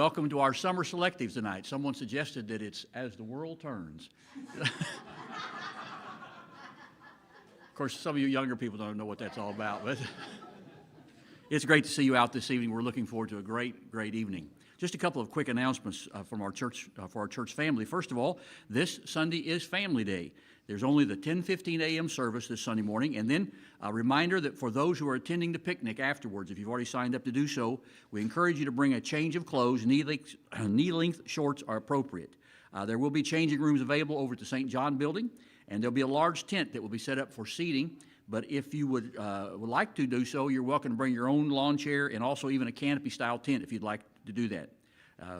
welcome to our summer selectives tonight. Someone suggested that it's As the World Turns. Of course, some of you younger people don't know what that's all about, but it's great to see you out this evening. We're looking forward to a great evening. Just a couple of quick announcements from our church for our church family. First of all, this Sunday is Family Day. There's only the 10:15 a.m. service this Sunday morning, and then a reminder that for those who are attending the picnic afterwards, if you've already signed up to do so, we encourage you to bring a change of clothes. Knee-length shorts are appropriate. There will be changing rooms available over at the St. John building, and there'll be a large tent that will be set up for seating. But if you would like to do so, you're welcome to bring your own lawn chair and also even a canopy-style tent if you'd like to do that.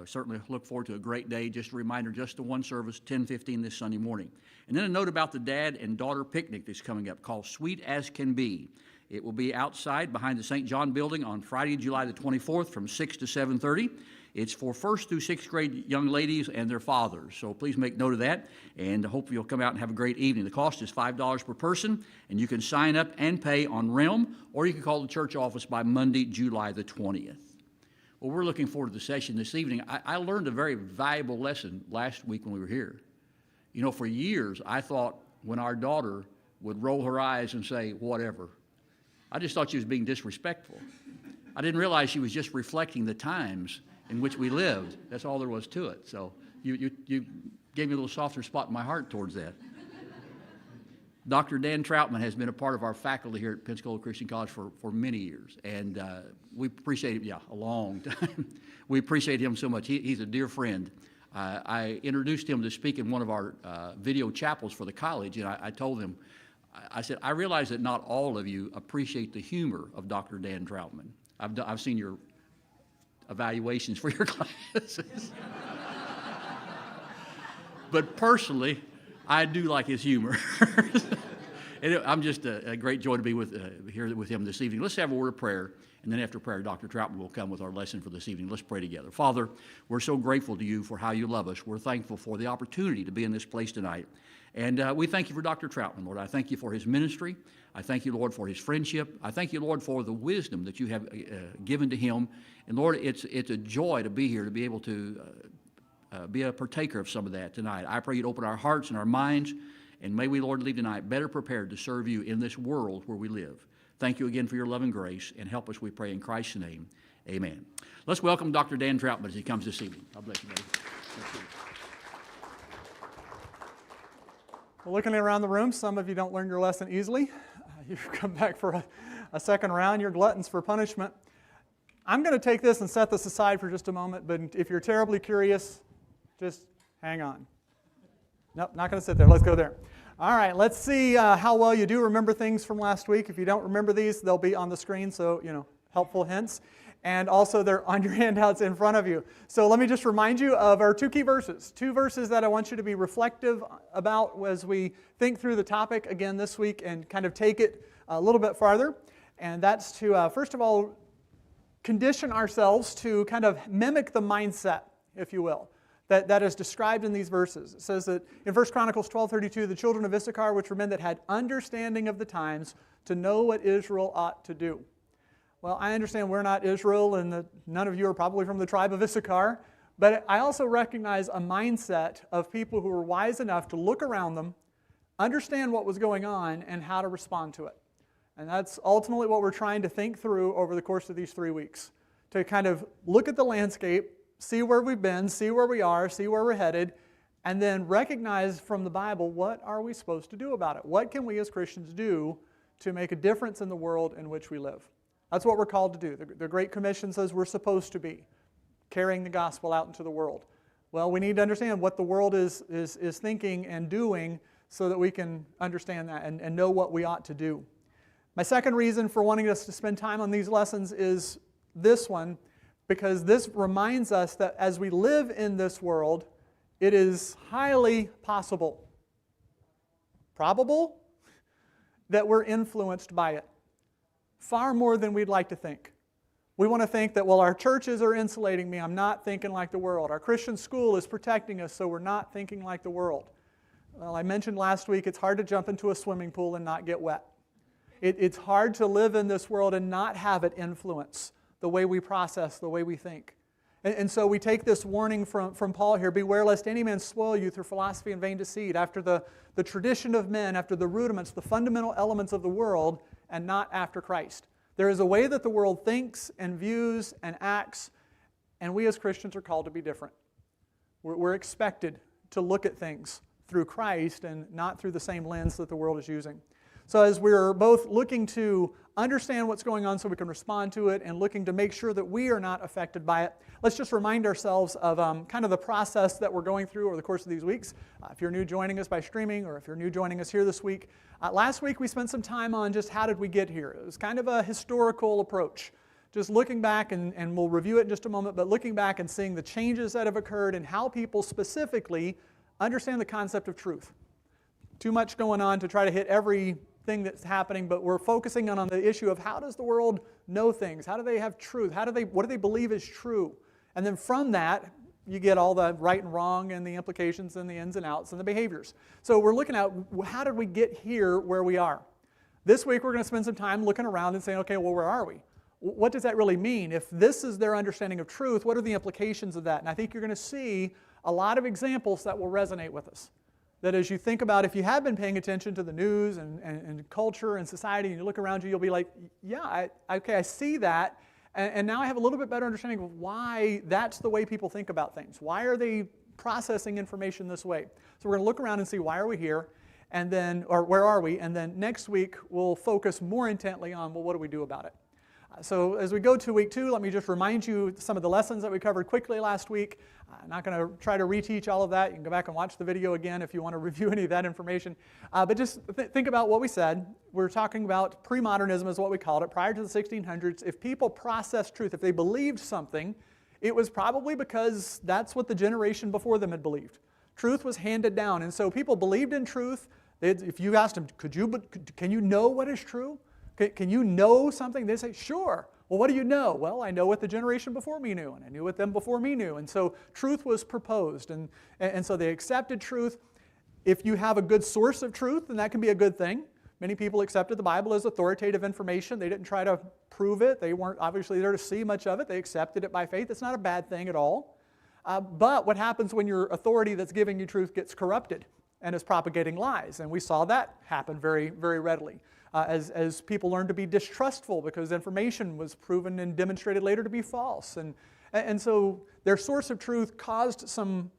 Certainly look forward to a great day. Just a reminder, just the one service, 10:15 this Sunday morning. And then a note about the dad and daughter picnic that's coming up called Sweet as Can Be. It will be outside behind the St. John building on Friday, July the 24th from 6 to 7:30. It's for 1st through 6th grade young ladies and their fathers. So please make note of that, and hope you'll come out and have a great evening. The cost is $5 per person, and you can sign up and pay on Realm, or you can call the church office by Monday, July the 20th. Well, we're looking forward to the session this evening. I learned a very valuable lesson last week when we were here. You know, for years, I thought when our daughter would roll her eyes and say, whatever, I just thought she was being disrespectful. I didn't realize she was just reflecting the times in which we lived. That's all there was to it. So you gave me a little softer spot in my heart towards that. Dr. Dan Troutman has been a part of our faculty here at Pensacola Christian College for many years, and we appreciate him, a long time. We appreciate him so much. He's a dear friend. I introduced him to speak in one of our video chapels for the college, and I told him, I said, I realize that not all of you appreciate the humor of Dr. Dan Troutman. I've seen your evaluations for your classes. But personally, I do like his humor. And I'm just a great joy to be here with him this evening. Let's have a word of prayer, and then after prayer, Dr. Troutman will come with our lesson for this evening. Let's pray together. Father, we're so grateful to you for how you love us. We're thankful for the opportunity to be in this place tonight. And we thank you for Dr. Troutman, Lord. I thank you for his ministry. I thank you, Lord, for his friendship. I thank you, Lord, for the wisdom that you have given to him. And Lord, it's a joy to be here, to be able to be a partaker of some of that tonight. I pray you'd open our hearts and our minds, and may we, Lord, leave tonight better prepared to serve you in this world where we live. Thank you again for your love and grace, and help us, we pray, in Christ's name. Amen. Let's welcome Dr. Dan Troutman as he comes this evening. God bless you, buddy. Well, looking around the room, some of you don't learn your lesson easily. You've come back for a second round. You're gluttons for punishment. I'm going to take this and set this aside for just a moment, but if you're terribly curious, just hang on. Nope, not going to sit there. Let's go there. All right, let's see how well you do remember things from last week. If you don't remember these, they'll be on the screen, so, helpful hints. And also, they're on your handouts in front of you. So let me just remind you of our two key verses. Two verses that I want you to be reflective about as we think through the topic again this week and kind of take it a little bit farther. And that's to, first of all, condition ourselves to kind of mimic the mindset, if you will, that is described in these verses. It says that in 1 Chronicles 12:32, the children of Issachar, which were men that had understanding of the times, to know what Israel ought to do. Well, I understand we're not Israel, and that none of you are probably from the tribe of Issachar, but I also recognize a mindset of people who were wise enough to look around them, understand what was going on, and how to respond to it. And that's ultimately what we're trying to think through over the course of these 3 weeks, to kind of look at the landscape, see where we've been, see where we are, see where we're headed, and then recognize from the Bible, what are we supposed to do about it? What can we as Christians do to make a difference in the world in which we live? That's what we're called to do. The Great Commission says we're supposed to be carrying the gospel out into the world. Well, we need to understand what the world is thinking and doing so that we can understand that and know what we ought to do. My second reason for wanting us to spend time on these lessons is this one, because this reminds us that as we live in this world, it is highly possible, probable, that we're influenced by it. Far more than we'd like to think. We want to think that, well, our churches are insulating me, I'm not thinking like the world. Our Christian school is protecting us, so we're not thinking like the world. Well, I mentioned last week, it's hard to jump into a swimming pool and not get wet. It's hard to live in this world and not have it influence the way we process, the way we think. And so we take this warning from Paul here, beware lest any man spoil you through philosophy and vain deceit, after the tradition of men, after the rudiments, the fundamental elements of the world, and not after Christ. There is a way that the world thinks and views and acts, and we as Christians are called to be different. We're expected to look at things through Christ and not through the same lens that the world is using. So as we're both looking to understand what's going on so we can respond to it and looking to make sure that we are not affected by it, let's just remind ourselves of kind of the process that we're going through over the course of these weeks. If you're new joining us by streaming or if you're new joining us here this week, last week we spent some time on just how did we get here. It was kind of a historical approach. Just looking back, and we'll review it in just a moment, but looking back and seeing the changes that have occurred and how people specifically understand the concept of truth. Too much going on to try to hit everything that's happening, but we're focusing on the issue of how does the world know things? How do they have truth? What do they believe is true? And then from that, you get all the right and wrong and the implications and the ins and outs and the behaviors. So we're looking at how did we get here where we are? This week we're going to spend some time looking around and saying, okay, well, where are we? What does that really mean? If this is their understanding of truth, what are the implications of that? And I think you're going to see a lot of examples that will resonate with us. That as you think about, if you have been paying attention to the news and culture and society, and you look around you, you'll be like, yeah, I see that. And now I have a little bit better understanding of why that's the way people think about things. Why are they processing information this way? So we're going to look around and see why are we here, and then, or where are we? And then next week, we'll focus more intently on, well, what do we do about it? So as we go to week 2, let me just remind you some of the lessons that we covered quickly last week. I'm not going to try to reteach all of that. You can go back and watch the video again if you want to review any of that information. But just think about what we said. We're talking about pre-modernism is what we called it. Prior to the 1600s, if people processed truth, if they believed something, it was probably because that's what the generation before them had believed. Truth was handed down. And so people believed in truth. If you asked them, can you know what is true? Can you know something? They say, sure. Well, what do you know? Well, I know what the generation before me knew, and I knew what them before me knew. And so truth was proposed, and so they accepted truth. If you have a good source of truth, then that can be a good thing. Many people accepted the Bible as authoritative information. They didn't try to prove it. They weren't obviously there to see much of it. They accepted it by faith. It's not a bad thing at all. But what happens when your authority that's giving you truth gets corrupted and is propagating lies? And we saw that happen very, very readily. As people learned to be distrustful because information was proven and demonstrated later to be false. And so their source of truth caused some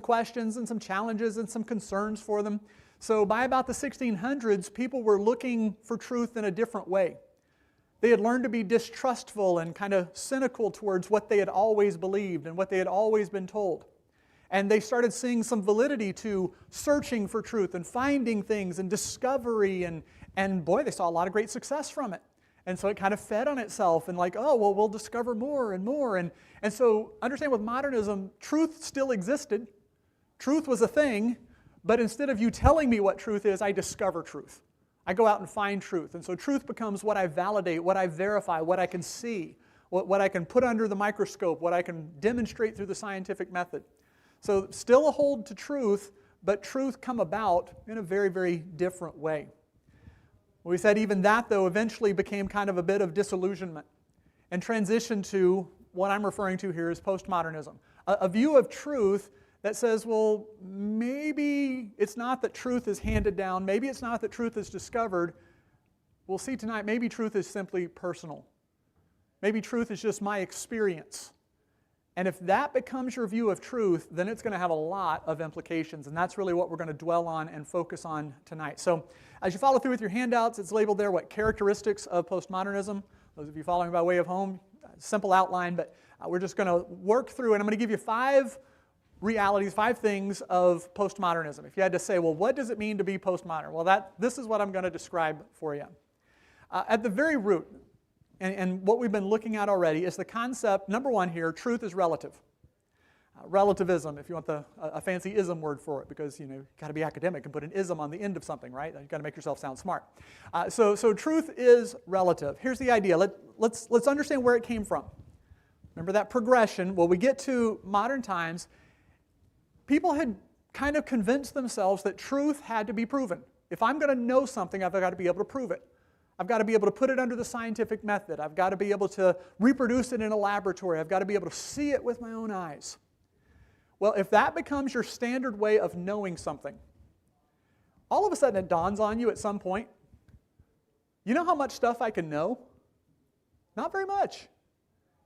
questions and some challenges and some concerns for them. So by about the 1600s, people were looking for truth in a different way. They had learned to be distrustful and kind of cynical towards what they had always believed and what they had always been told. And they started seeing some validity to searching for truth and finding things and discovery, and boy, they saw a lot of great success from it. And so it kind of fed on itself and like, oh, well, we'll discover more and more. And so understand with modernism, truth still existed. Truth was a thing, but instead of you telling me what truth is, I discover truth. I go out and find truth. And so truth becomes what I validate, what I verify, what I can see, what I can put under the microscope, what I can demonstrate through the scientific method. So still a hold to truth, but truth come about in a very, very different way. We said even that, though, eventually became kind of a bit of disillusionment and transitioned to what I'm referring to here as postmodernism. A view of truth that says, well, maybe it's not that truth is handed down, maybe it's not that truth is discovered. We'll see tonight, maybe truth is simply personal. Maybe truth is just my experience. And if that becomes your view of truth, then it's going to have a lot of implications. And that's really what we're going to dwell on and focus on tonight. So as you follow through with your handouts, it's labeled there, what characteristics of postmodernism. Those of you following by way of home, simple outline, but we're just going to work through, and I'm going to give you 5 realities, 5 things of postmodernism. If you had to say, well, what does it mean to be postmodern? Well, this is what I'm going to describe for you. At the very root, and what we've been looking at already is the concept, number 1 here, truth is relative. Relativism, if you want a fancy ism word for it, because you've got to be academic and put an ism on the end of something, right? You've got to make yourself sound smart. So truth is relative. Here's the idea. Let's understand where it came from. Remember that progression. Well, we get to modern times. People had kind of convinced themselves that truth had to be proven. If I'm going to know something, I've got to be able to prove it. I've got to be able to put it under the scientific method. I've got to be able to reproduce it in a laboratory. I've got to be able to see it with my own eyes. Well, if that becomes your standard way of knowing something, all of a sudden it dawns on you at some point, you know how much stuff I can know? Not very much.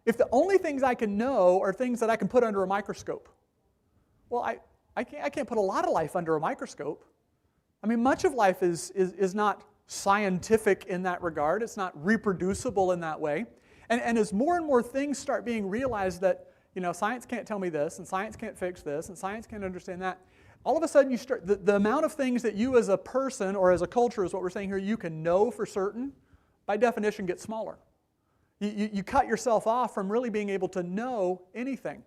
If the only things I can know are things that I can put under a microscope, well, I can't put a lot of life under a microscope. I mean, much of life is not scientific in that regard. It's not reproducible in that way. And as more and more things start being realized that, science can't tell me this, and science can't fix this, and science can't understand that, all of a sudden you start, the amount of things that you as a person or as a culture is what we're saying here, you can know for certain, by definition gets smaller. You cut yourself off from really being able to know anything.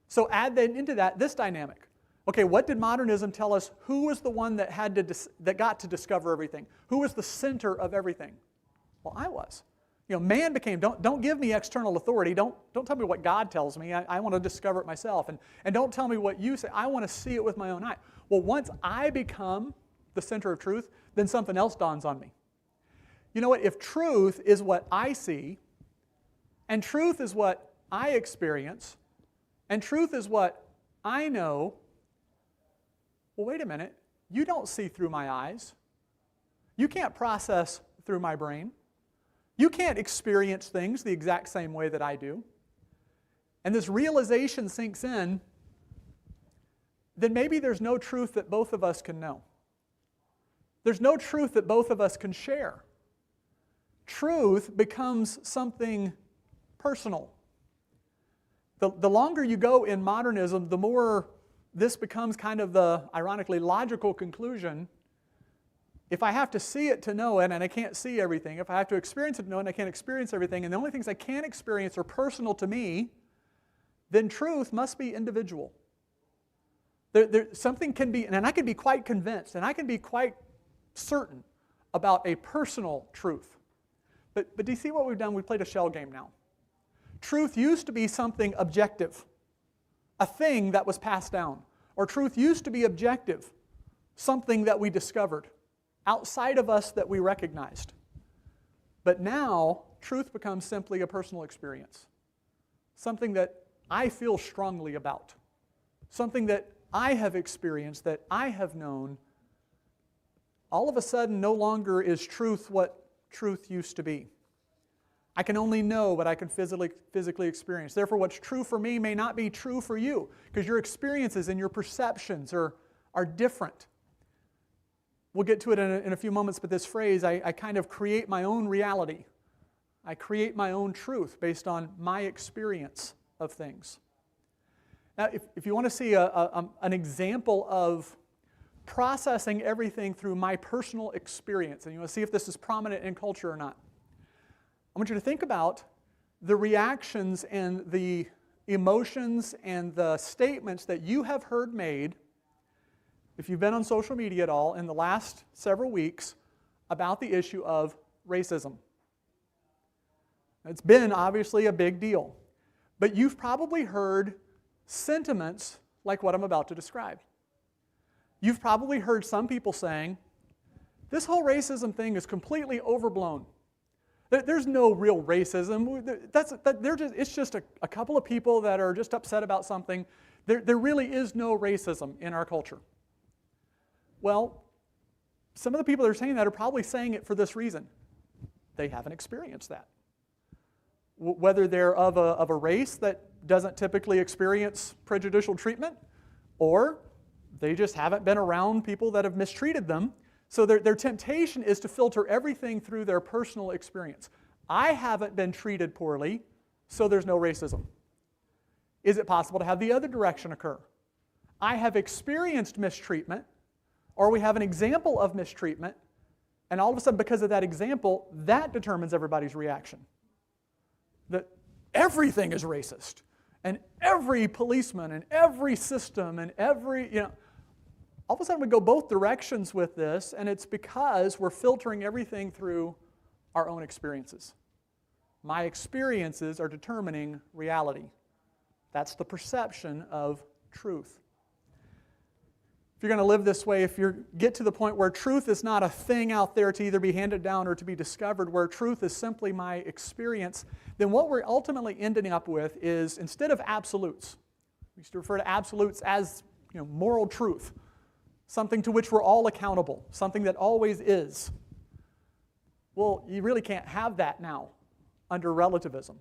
So add then into that this dynamic. Okay, what did modernism tell us? Who was the one that got to discover everything? Who was the center of everything? Well, I was. Man became, don't give me external authority. Don't tell me what God tells me. I want to discover it myself. And don't tell me what you say. I want to see it with my own eye. Well, once I become the center of truth, then something else dawns on me. You know what? If truth is what I see, and truth is what I experience, and truth is what I know, well, wait a minute. You don't see through my eyes. You can't process through my brain. You can't experience things the exact same way that I do. And this realization sinks in, then maybe there's no truth that both of us can know. There's no truth that both of us can share. Truth becomes something personal. The longer you go in modernism, the more this becomes kind of the, ironically, logical conclusion. If I have to see it to know it, and I can't see everything, if I have to experience it to know it, and I can't experience everything, and the only things I can experience are personal to me, then truth must be individual. Something can be, and I can be quite convinced, and I can be quite certain about a personal truth. But do you see what we've done? We've played a shell game now. Truth used to be something objective, a thing that was passed down. Or truth used to be objective, something that we discovered, outside of us that we recognized. But now, truth becomes simply a personal experience, something that I feel strongly about, something that I have experienced, that I have known. All of a sudden, no longer is truth what truth used to be. I can only know what I can physically experience. Therefore, what's true for me may not be true for you, because your experiences and your perceptions are different. We'll get to it in a few moments, but this phrase, I kind of create my own reality. I create my own truth based on my experience of things. Now, if you want to see an example of processing everything through my personal experience, and you want to see if this is prominent in culture or not, I want you to think about the reactions and the emotions and the statements that you have heard made, if you've been on social media at all, in the last several weeks about the issue of racism. It's been obviously a big deal, but you've probably heard sentiments like what I'm about to describe. You've probably heard some people saying, this whole racism thing is completely overblown. There's no real racism. It's just a couple of people that are just upset about something. There really is no racism in our culture. Well, some of the people that are saying that are probably saying it for this reason. They haven't experienced that. Whether they're of a race that doesn't typically experience prejudicial treatment, or they just haven't been around people that have mistreated them. So their temptation is to filter everything through their personal experience. I haven't been treated poorly, so there's no racism. Is it possible to have the other direction occur? I have experienced mistreatment, or we have an example of mistreatment, and all of a sudden, because of that example, that determines everybody's reaction. That everything is racist, and every policeman, and every system, and every, all of a sudden we go both directions with this, and it's because we're filtering everything through our own experiences. My experiences are determining reality. That's the perception of truth. If you're going to live this way, if you get to the point where truth is not a thing out there to either be handed down or to be discovered, where truth is simply my experience, then what we're ultimately ending up with is, instead of absolutes, we used to refer to absolutes as moral truth, something to which we're all accountable, something that always is. Well, you really can't have that now under relativism.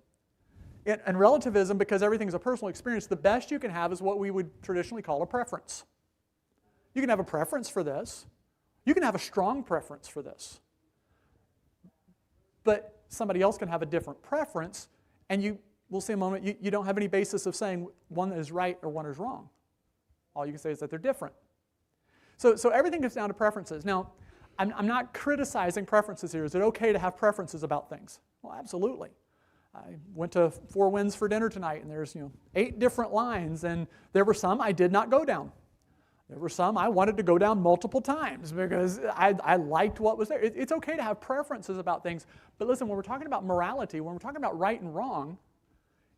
And relativism, because everything is a personal experience, the best you can have is what we would traditionally call a preference. You can have a preference for this. You can have a strong preference for this. But somebody else can have a different preference, and we'll see in a moment, you don't have any basis of saying one is right or one is wrong. All you can say is that they're different. So everything gets down to preferences. Now, I'm not criticizing preferences here. Is it okay to have preferences about things? Well, absolutely. I went to Four Winds for dinner tonight, and there's 8 different lines, and there were some I did not go down. There were some I wanted to go down multiple times because I liked what was there. It's okay to have preferences about things, but listen, when we're talking about morality, when we're talking about right and wrong,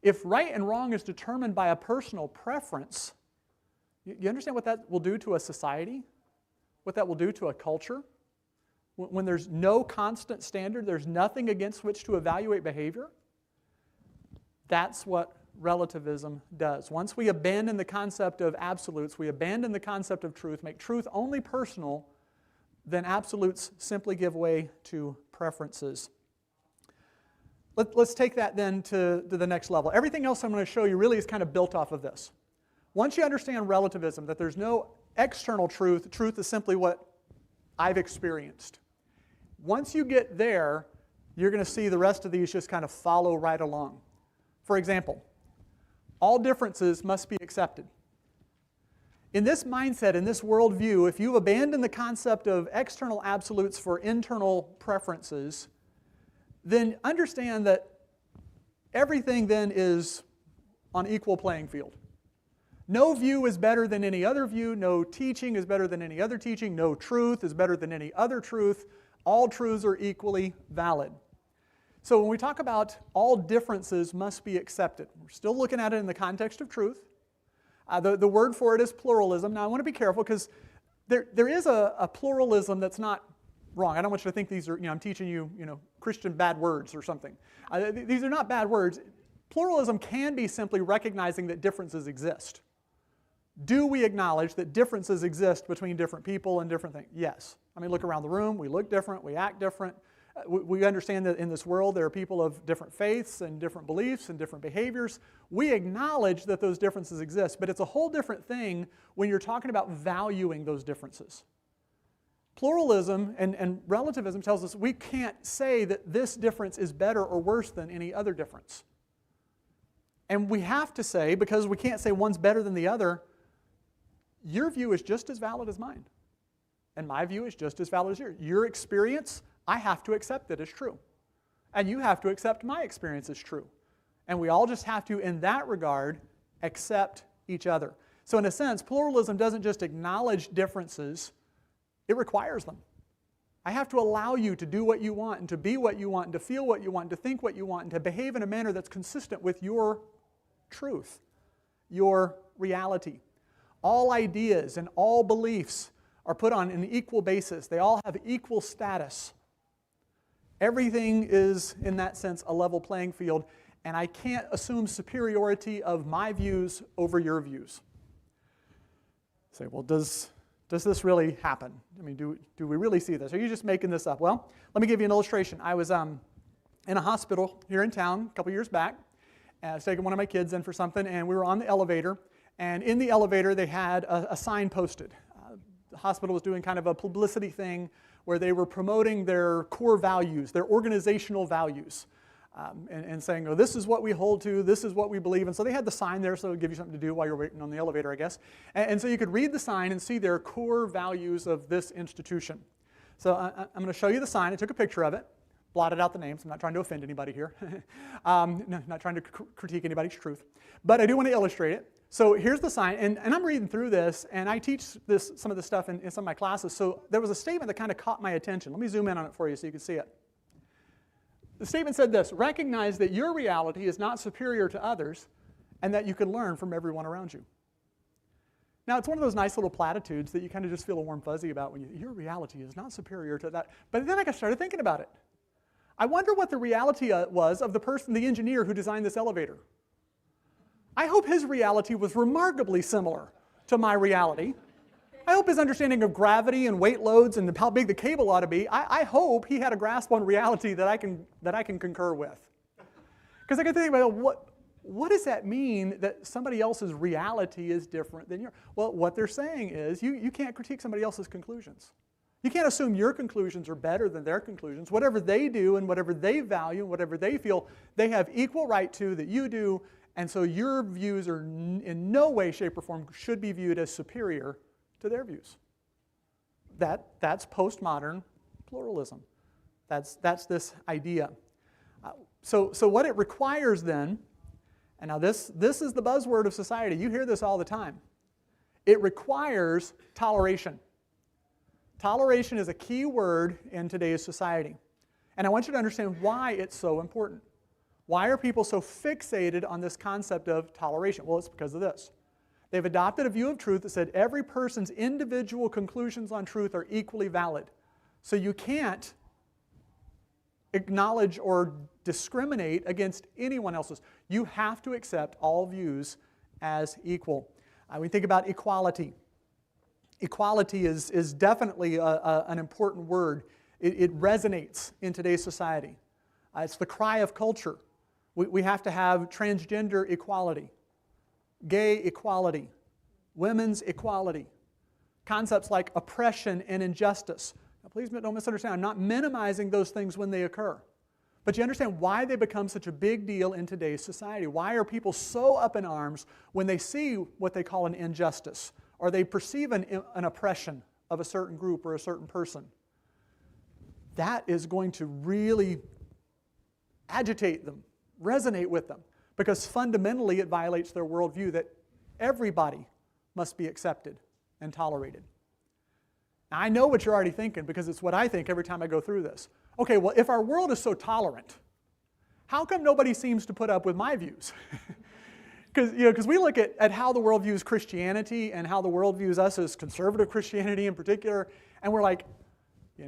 if right and wrong is determined by a personal preference, you understand what that will do to a society? What that will do to a culture? When there's no constant standard, there's nothing against which to evaluate behavior, that's what relativism does. Once we abandon the concept of absolutes, we abandon the concept of truth, make truth only personal, then absolutes simply give way to preferences. Let's take that then to the next level. Everything else I'm going to show you really is kind of built off of this. Once you understand relativism, that there's no external truth, truth is simply what I've experienced. Once you get there, you're going to see the rest of these just kind of follow right along. For example, all differences must be accepted. In this mindset, in this worldview, if you abandon the concept of external absolutes for internal preferences, then understand that everything then is on equal playing field. No view is better than any other view. No teaching is better than any other teaching. No truth is better than any other truth. All truths are equally valid. So when we talk about all differences must be accepted, we're still looking at it in the context of truth. The word for it is pluralism. Now I want to be careful because there is a pluralism that's not wrong. I don't want you to think these are, I'm teaching you, Christian bad words or something. These are not bad words. Pluralism can be simply recognizing that differences exist. Do we acknowledge that differences exist between different people and different things? Yes. I mean, look around the room. We look different. We act different. We understand that in this world there are people of different faiths and different beliefs and different behaviors. We acknowledge that those differences exist, but it's a whole different thing when you're talking about valuing those differences. Pluralism and relativism tells us we can't say that this difference is better or worse than any other difference. And we have to say, because we can't say one's better than the other, your view is just as valid as mine. And my view is just as valid as yours. Your experience, I have to accept it as true. And you have to accept my experience as true. And we all just have to, in that regard, accept each other. So in a sense, pluralism doesn't just acknowledge differences, it requires them. I have to allow you to do what you want, and to be what you want, and to feel what you want, and to think what you want, and to behave in a manner that's consistent with your truth, your reality. All ideas and all beliefs are put on an equal basis. They all have equal status. Everything is, in that sense, a level playing field, and I can't assume superiority of my views over your views. Say, well, does this really happen? I mean, do we really see this? Are you just making this up? Well, let me give you an illustration. I was in a hospital here in town a couple years back. I was taking one of my kids in for something, and we were on the elevator, and in the elevator they had a sign posted. The hospital was doing kind of a publicity thing where they were promoting their core values, their organizational values, and saying, oh, this is what we hold to, this is what we believe. And so they had the sign there, so it would give you something to do while you're waiting on the elevator, I guess. And so you could read the sign and see their core values of this institution. So I'm going to show you the sign. I took a picture of it, blotted out the names. I'm not trying to offend anybody here. No, not trying to critique anybody's truth. But I do want to illustrate it. So here's the sign, and I'm reading through this, and I teach some of this stuff in some of my classes. So there was a statement that kind of caught my attention. Let me zoom in on it for you so you can see it. The statement said this: recognize that your reality is not superior to others, and that you can learn from everyone around you. Now, it's one of those nice little platitudes that you kind of just feel a warm fuzzy about when your reality is not superior to that. But then I started thinking about it. I wonder what the reality was of the engineer who designed this elevator. I hope his reality was remarkably similar to my reality. I hope his understanding of gravity and weight loads and how big the cable ought to be, I hope he had a grasp on reality that I can concur with. Because I can think about what does that mean that somebody else's reality is different than yours? Well, what they're saying is you can't critique somebody else's conclusions. You can't assume your conclusions are better than their conclusions. Whatever they do and whatever they value and whatever they feel, they have equal right to that you do, and so your views are in no way, shape, or form should be viewed as superior to their views. That's postmodern pluralism. That's this idea. So what it requires then, and now this is the buzzword of society. You hear this all the time. It requires toleration. Toleration is a key word in today's society. And I want you to understand why it's so important. Why are people so fixated on this concept of toleration? Well, it's because of this. They've adopted a view of truth that said every person's individual conclusions on truth are equally valid. So you can't acknowledge or discriminate against anyone else's. You have to accept all views as equal. We think about equality. Equality is definitely an important word. It resonates in today's society. It's the cry of culture. We have to have transgender equality, gay equality, women's equality, concepts like oppression and injustice. Now, please don't misunderstand. I'm not minimizing those things when they occur. But you understand why they become such a big deal in today's society. Why are people so up in arms when they see what they call an injustice or they perceive an oppression of a certain group or a certain person? That is going to really agitate them, resonate with them, because fundamentally it violates their worldview that everybody must be accepted and tolerated. Now, I know what you're already thinking because it's what I think every time I go through this. Okay, well, if our world is so tolerant, how come nobody seems to put up with my views? Because we look at how the world views Christianity and how the world views us as conservative Christianity in particular, and we're like,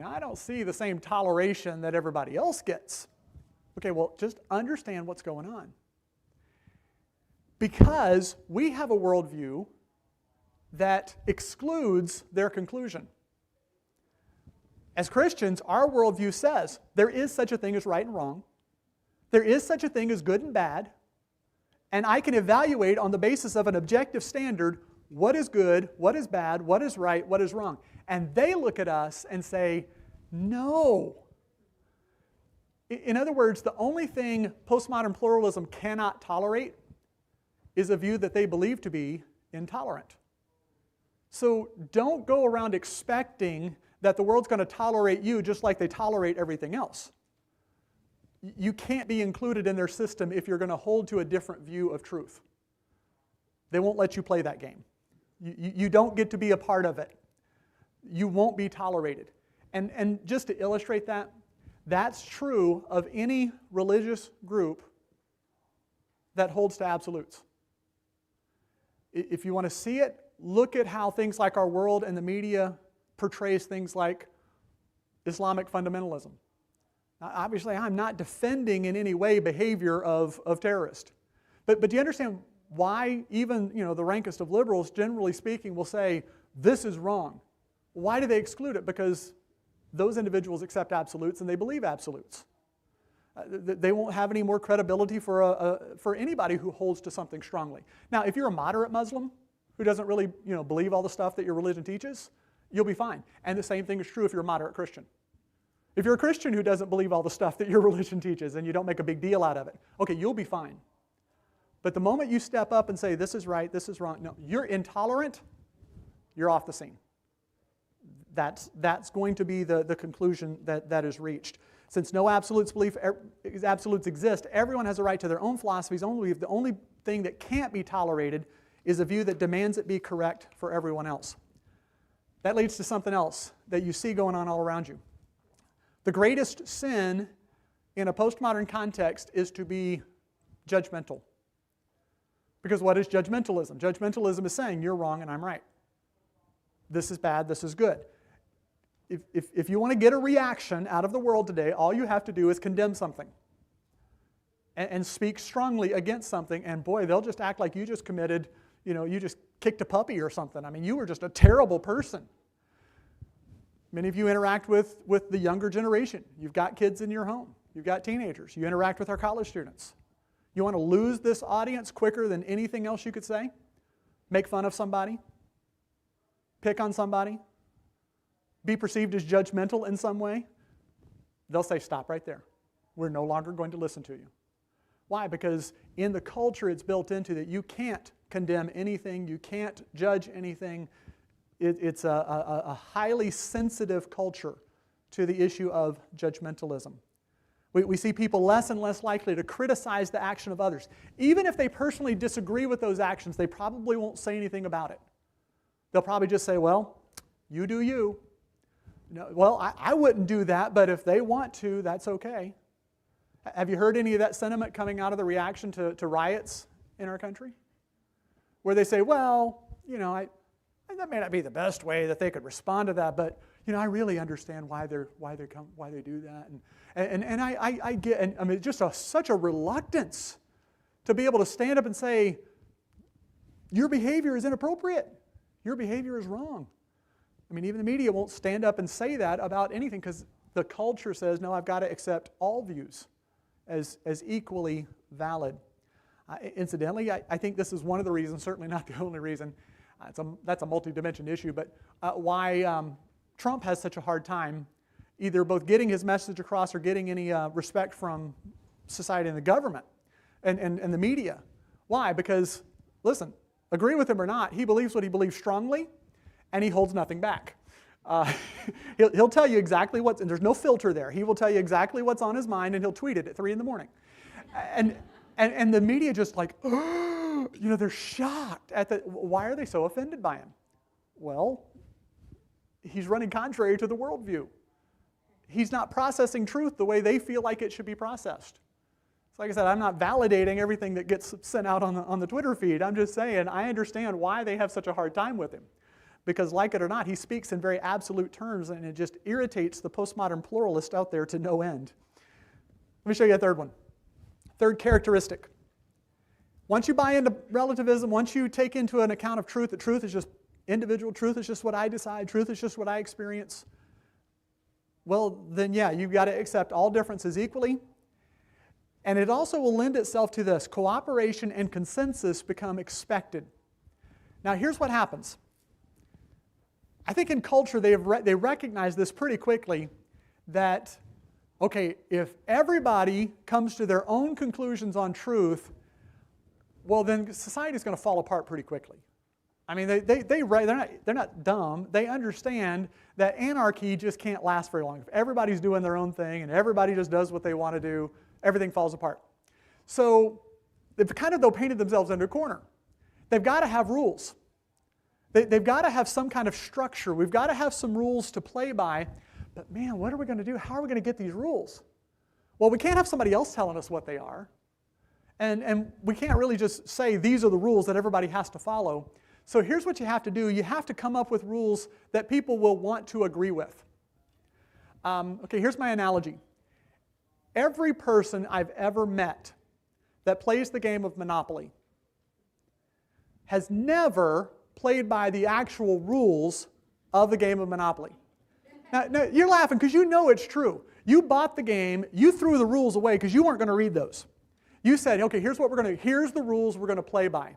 I don't see the same toleration that everybody else gets. Okay, well, just understand what's going on. Because we have a worldview that excludes their conclusion. As Christians, our worldview says there is such a thing as right and wrong. There is such a thing as good and bad. And I can evaluate on the basis of an objective standard what is good, what is bad, what is right, what is wrong. And they look at us and say, no. In other words, the only thing postmodern pluralism cannot tolerate is a view that they believe to be intolerant. So don't go around expecting that the world's going to tolerate you just like they tolerate everything else. You can't be included in their system if you're going to hold to a different view of truth. They won't let you play that game. You don't get to be a part of it. You won't be tolerated. And just to illustrate that, that's true of any religious group that holds to absolutes. If you want to see it, look at how things like our world and the media portrays things like Islamic fundamentalism. Now, obviously, I'm not defending in any way behavior of terrorists. But do you understand why even the rankest of liberals, generally speaking, will say, this is wrong? Why do they exclude it? Because those individuals accept absolutes and they believe absolutes. They won't have any more credibility for anybody who holds to something strongly. Now, if you're a moderate Muslim who doesn't really believe all the stuff that your religion teaches, you'll be fine. And the same thing is true if you're a moderate Christian. If you're a Christian who doesn't believe all the stuff that your religion teaches and you don't make a big deal out of it, okay, you'll be fine. But the moment you step up and say, this is right, this is wrong, no, you're intolerant, you're off the scene. That's going to be the conclusion that is reached. Since no absolutes exist, everyone has a right to their own philosophies. The only thing that can't be tolerated is a view that demands it be correct for everyone else. That leads to something else that you see going on all around you. The greatest sin in a postmodern context is to be judgmental. Because what is judgmentalism? Judgmentalism is saying you're wrong and I'm right. this is bad, this is good. If you want to get a reaction out of the world today, all you have to do is condemn something and speak strongly against something, and boy, they'll just act like you just committed, you just kicked a puppy or something. I mean, you were just a terrible person. Many of you interact with the younger generation. You've got kids in your home. You've got teenagers. You interact with our college students. You want to lose this audience quicker than anything else you could say? Make fun of somebody? Pick on somebody? Be perceived as judgmental in some way? They'll say, stop right there. We're no longer going to listen to you. Why? Because in the culture it's built into that you can't condemn anything, you can't judge anything. It's a highly sensitive culture to the issue of judgmentalism. We see people less and less likely to criticize the action of others. Even if they personally disagree with those actions, they probably won't say anything about it. They'll probably just say, well, you do you. Well, I wouldn't do that, but if they want to, that's okay. Have you heard any of that sentiment coming out of the reaction to riots in our country? Where they say, well, that may not be the best way that they could respond to that, but I really understand why they do that, and I get, and I mean, just such a reluctance to be able to stand up and say, your behavior is inappropriate, your behavior is wrong. I mean, even the media won't stand up and say that about anything because the culture says, no, I've got to accept all views as equally valid. Incidentally, I think this is one of the reasons, certainly not the only reason, that's a multi-dimension issue, but why Trump has such a hard time either both getting his message across or getting any respect from society and the government and the media. Why? Because, listen, agree with him or not, he believes what he believes strongly, and he holds nothing back. He'll tell you exactly what's, and there's no filter there. He will tell you exactly what's on his mind, and he'll tweet it at 3 in the morning. And the media just like, they're shocked at why are they so offended by him? Well, he's running contrary to the worldview. He's not processing truth the way they feel like it should be processed. So like I said, I'm not validating everything that gets sent out on the Twitter feed. I'm just saying I understand why they have such a hard time with him. Because like it or not, he speaks in very absolute terms, and it just irritates the postmodern pluralist out there to no end. Let me show you a third one. Third characteristic. Once you buy into relativism, once you take into an account of truth, that truth is just individual, truth is just what I decide, truth is just what I experience, well, then yeah, you've got to accept all differences equally. And it also will lend itself to this. Cooperation and consensus become expected. Now here's what happens. I think in culture they recognize this pretty quickly that, okay, if everybody comes to their own conclusions on truth, well then society's going to fall apart pretty quickly. I mean, they're not dumb. They understand that anarchy just can't last very long. If everybody's doing their own thing and everybody just does what they want to do, everything falls apart. So they've kind of, though, painted themselves into a corner. They've got to have rules. They've got to have some kind of structure. We've got to have some rules to play by. But man, what are we going to do? How are we going to get these rules? Well, we can't have somebody else telling us what they are. And we can't really just say these are the rules that everybody has to follow. So here's what you have to do. You have to come up with rules that people will want to agree with. Okay, here's my analogy. Every person I've ever met that plays the game of Monopoly has never played by the actual rules of the game of Monopoly. Now you're laughing because you know it's true. You bought the game, you threw the rules away because you weren't going to read those. You said, okay, here's the rules we're going to play by.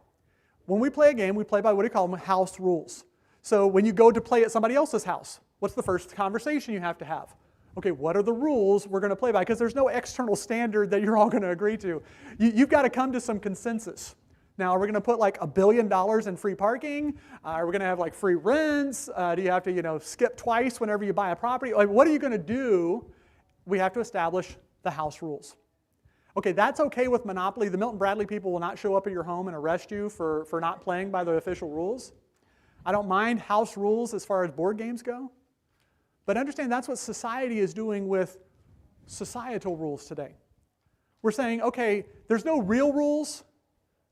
When we play a game, we play by what do you call them? House rules. So when you go to play at somebody else's house, what's the first conversation you have to have? Okay, what are the rules we're going to play by? Because there's no external standard that you're all going to agree to. You've got to come to some consensus. Now, are we going to put like $1 billion in free parking? Are we going to have like free rents? Do you have to, skip twice whenever you buy a property? Like, what are you going to do? We have to establish the house rules. Okay, that's okay with Monopoly. The Milton Bradley people will not show up at your home and arrest you for not playing by the official rules. I don't mind house rules as far as board games go. But understand that's what society is doing with societal rules today. We're saying, okay, there's no real rules,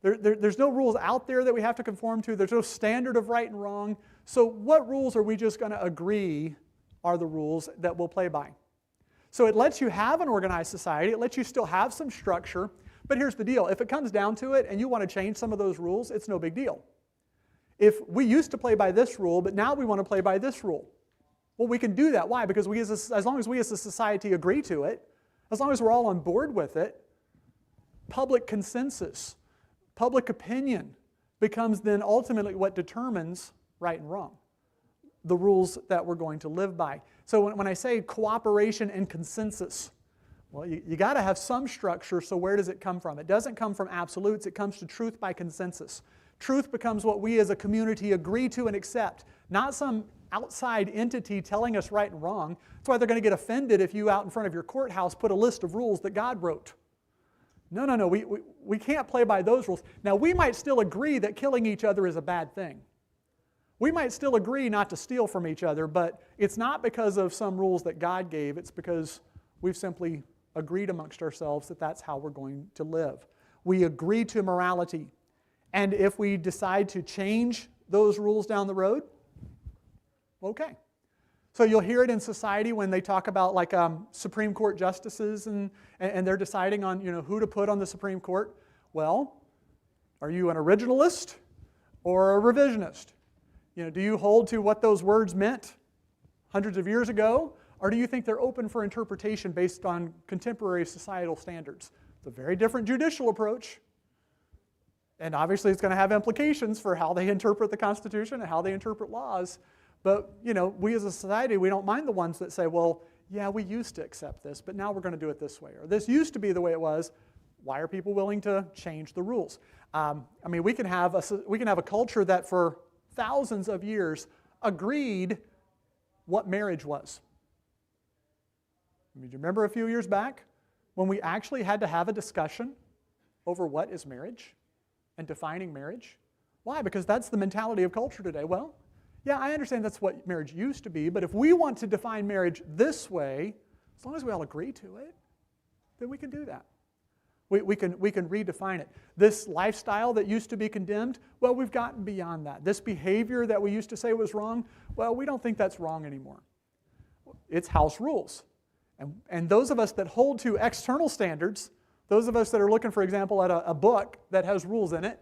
There's no rules out there that we have to conform to. There's no standard of right and wrong. So what rules are we just going to agree are the rules that we'll play by? So it lets you have an organized society. It lets you still have some structure. But here's the deal. If it comes down to it and you want to change some of those rules, it's no big deal. If we used to play by this rule, but now we want to play by this rule, well, we can do that. Why? Because as long as we as a society agree to it, as long as we're all on board with it, public consensus, public opinion becomes then ultimately what determines right and wrong, the rules that we're going to live by. So when I say cooperation and consensus, well, you got to have some structure, so where does it come from? It doesn't come from absolutes, it comes to truth by consensus. Truth becomes what we as a community agree to and accept, not some outside entity telling us right and wrong. That's why they're going to get offended if you out in front of your courthouse put a list of rules that God wrote. No, we can't play by those rules. Now, we might still agree that killing each other is a bad thing. We might still agree not to steal from each other, but it's not because of some rules that God gave. It's because we've simply agreed amongst ourselves that that's how we're going to live. We agree to morality. And if we decide to change those rules down the road, okay. So you'll hear it in society when they talk about like Supreme Court justices and they're deciding on who to put on the Supreme Court. Well, are you an originalist or a revisionist? Do you hold to what those words meant hundreds of years ago? Or do you think they're open for interpretation based on contemporary societal standards? It's a very different judicial approach. And obviously it's going to have implications for how they interpret the Constitution and how they interpret laws. But, we as a society, we don't mind the ones that say, well, yeah, we used to accept this, but now we're going to do it this way. Or this used to be the way it was. Why are people willing to change the rules? We can have a culture that for thousands of years agreed what marriage was. Do you remember a few years back when we actually had to have a discussion over what is marriage and defining marriage? Why? Because that's the mentality of culture today. Well, yeah, I understand that's what marriage used to be, but if we want to define marriage this way, as long as we all agree to it, then we can do that. We can redefine it. This lifestyle that used to be condemned, well, we've gotten beyond that. This behavior that we used to say was wrong, well, we don't think that's wrong anymore. It's house rules. And those of us that hold to external standards, those of us that are looking, for example, at a book that has rules in it,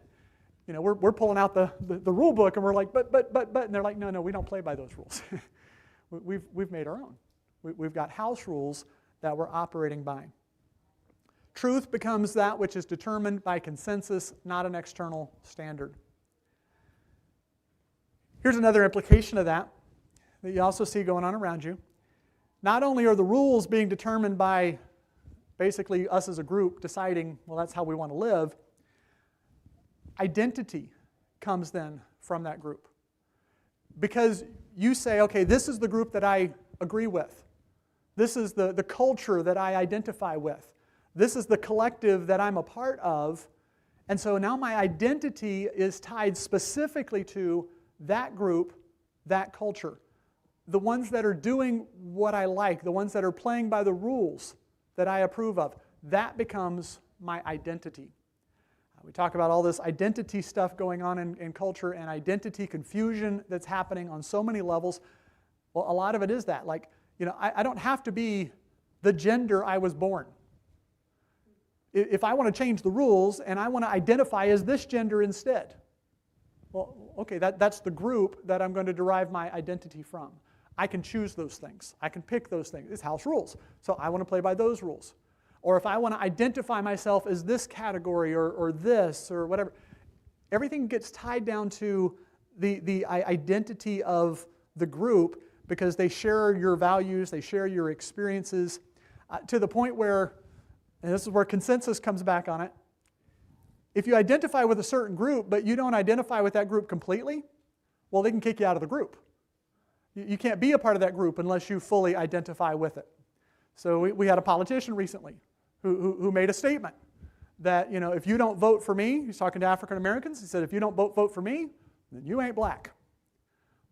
we're pulling out the rule book and we're like, but, and they're like, no, we don't play by those rules. We've made our own. We've got house rules that we're operating by. Truth becomes that which is determined by consensus, not an external standard. Here's another implication of that you also see going on around you. Not only are the rules being determined by basically us as a group deciding, well, that's how we want to live, identity comes then from that group. Because you say, okay, this is the group that I agree with. This is the culture that I identify with. This is the collective that I'm a part of. And so now my identity is tied specifically to that group, that culture. The ones that are doing what I like, the ones that are playing by the rules that I approve of, that becomes my identity. We talk about all this identity stuff going on in culture and identity confusion that's happening on so many levels. Well, a lot of it is that. Like, I don't have to be the gender I was born. If I want to change the rules and I want to identify as this gender instead, well, okay, that's the group that I'm going to derive my identity from. I can choose those things. I can pick those things. It's house rules. So I want to play by those rules. Or if I want to identify myself as this category or this or whatever, everything gets tied down to the identity of the group because they share your values, they share your experiences, to the point where, and this is where consensus comes back on it, if you identify with a certain group but you don't identify with that group completely, well, they can kick you out of the group. You can't be a part of that group unless you fully identify with it. So we had a politician recently who made a statement that, if you don't vote for me, he's talking to African Americans, he said, if you don't vote for me, then you ain't black.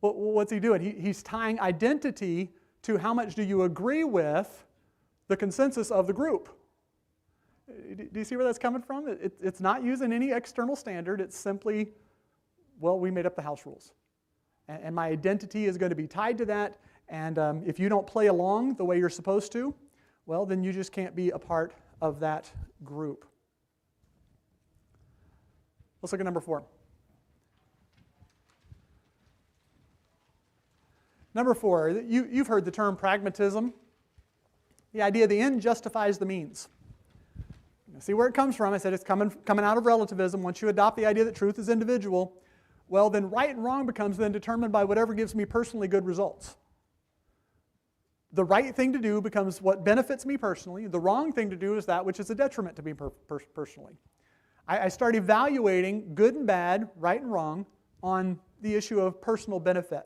Well, what's he doing? He's tying identity to how much do you agree with the consensus of the group. Do you see where that's coming from? It's not using any external standard. It's simply, well, we made up the house rules. And my identity is going to be tied to that. And if you don't play along the way you're supposed to, well, then you just can't be a part of that group. Let's look at number 4. Number 4, you've heard the term pragmatism. The idea the end justifies the means. See where it comes from. I said it's coming out of relativism. Once you adopt the idea that truth is individual, well, then right and wrong becomes then determined by whatever gives me personally good results. The right thing to do becomes what benefits me personally. The wrong thing to do is that which is a detriment to me personally. I start evaluating good and bad, right and wrong, on the issue of personal benefit.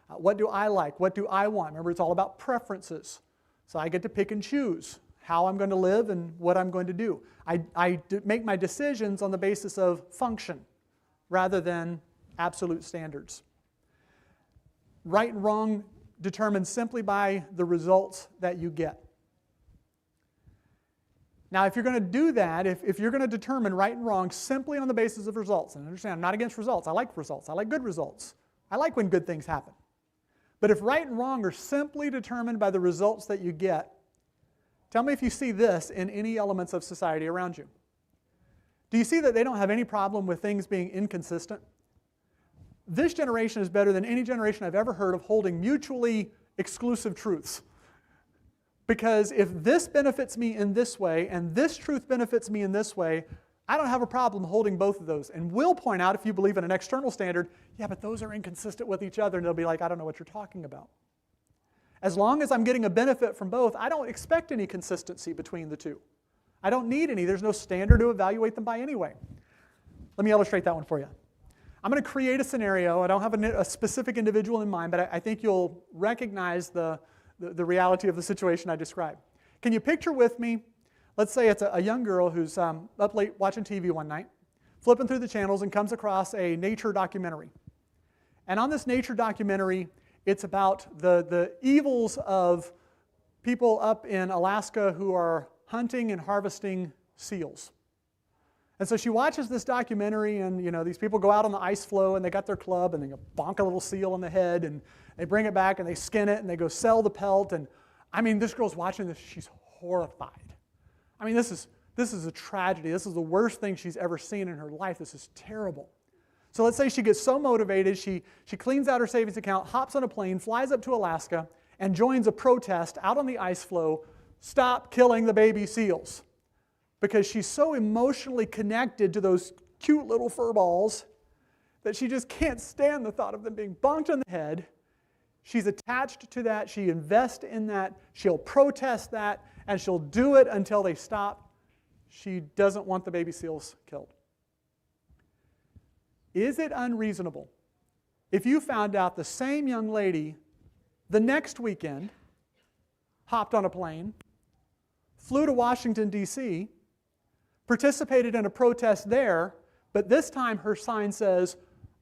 What do I like? What do I want? Remember, it's all about preferences. So I get to pick and choose how I'm going to live and what I'm going to do. I make my decisions on the basis of function rather than absolute standards. Right and wrong determined simply by the results that you get. Now, if you're going to do that, if you're going to determine right and wrong simply on the basis of results, and understand, I'm not against results. I like results. I like good results. I like when good things happen. But if right and wrong are simply determined by the results that you get, tell me if you see this in any elements of society around you. Do you see that they don't have any problem with things being inconsistent? This generation is better than any generation I've ever heard of holding mutually exclusive truths. Because if this benefits me in this way, and this truth benefits me in this way, I don't have a problem holding both of those. And we'll point out, if you believe in an external standard, yeah, but those are inconsistent with each other, and they'll be like, I don't know what you're talking about. As long as I'm getting a benefit from both, I don't expect any consistency between the two. I don't need any. There's no standard to evaluate them by anyway. Let me illustrate that one for you. I'm going to create a scenario. I don't have a specific individual in mind, but I think you'll recognize the reality of the situation I described. Can you picture with me, let's say it's a young girl who's up late watching TV one night, flipping through the channels and comes across a nature documentary. And on this nature documentary, it's about the evils of people up in Alaska who are hunting and harvesting seals. And so she watches this documentary, and these people go out on the ice floe and they got their club and they go bonk a little seal on the head and they bring it back and they skin it and they go sell the pelt. And I mean, this girl's watching this, she's horrified. I mean, this is a tragedy. This is the worst thing she's ever seen in her life. This is terrible. So let's say she gets so motivated, she cleans out her savings account, hops on a plane, flies up to Alaska, and joins a protest out on the ice floe, stop killing the baby seals. Because she's so emotionally connected to those cute little fur balls that she just can't stand the thought of them being bonked on the head. She's attached to that. She invests in that. She'll protest that, and she'll do it until they stop. She doesn't want the baby seals killed. Is it unreasonable if you found out the same young lady the next weekend hopped on a plane, flew to Washington, D.C., participated in a protest there, but this time her sign says,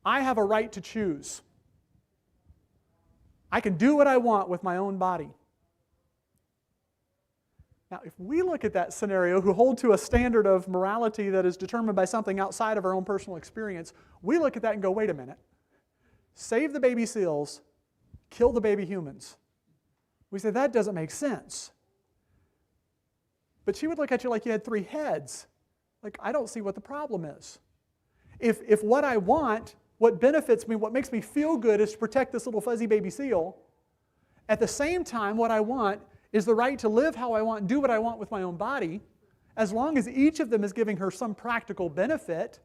I have a right to choose. I can do what I want with my own body. Now, if we look at that scenario, who hold to a standard of morality that is determined by something outside of our own personal experience, we look at that and go, wait a minute. Save the baby seals, kill the baby humans. We say, that doesn't make sense. But she would look at you like you had 3 heads. Like, I don't see what the problem is. If what I want, what benefits me, what makes me feel good is to protect this little fuzzy baby seal, at the same time, what I want is the right to live how I want and do what I want with my own body, as long as each of them is giving her some practical benefit,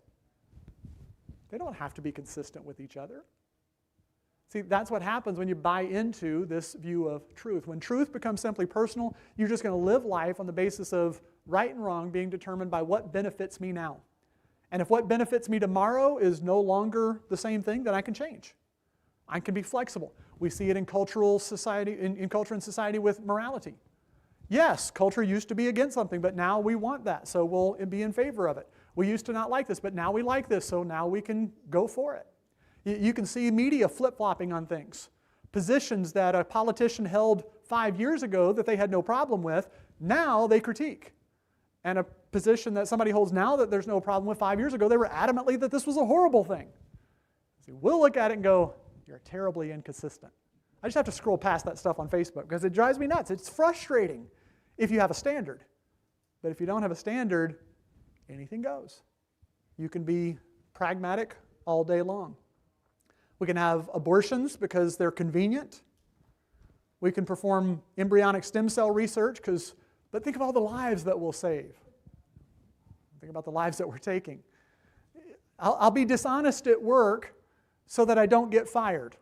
they don't have to be consistent with each other. See, that's what happens when you buy into this view of truth. When truth becomes simply personal, you're just going to live life on the basis of right and wrong being determined by what benefits me now. And if what benefits me tomorrow is no longer the same thing, then I can change. I can be flexible. We see it in cultural society, in culture and society with morality. Yes, culture used to be against something, but now we want that, so we'll be in favor of it. We used to not like this, but now we like this, so now we can go for it. You can see media flip-flopping on things. Positions that a politician held 5 years ago that they had no problem with, now they critique. and a position that somebody holds now that there's no problem with 5 years ago, they were adamantly that this was a horrible thing. See, we'll look at it and go, you're terribly inconsistent. I just have to scroll past that stuff on Facebook because it drives me nuts. It's frustrating if you have a standard. But if you don't have a standard, anything goes. You can be pragmatic all day long. We can have abortions because they're convenient. We can perform embryonic stem cell research but think of all the lives that we'll save. Think about the lives that we're taking. I'll be dishonest at work so that I don't get fired.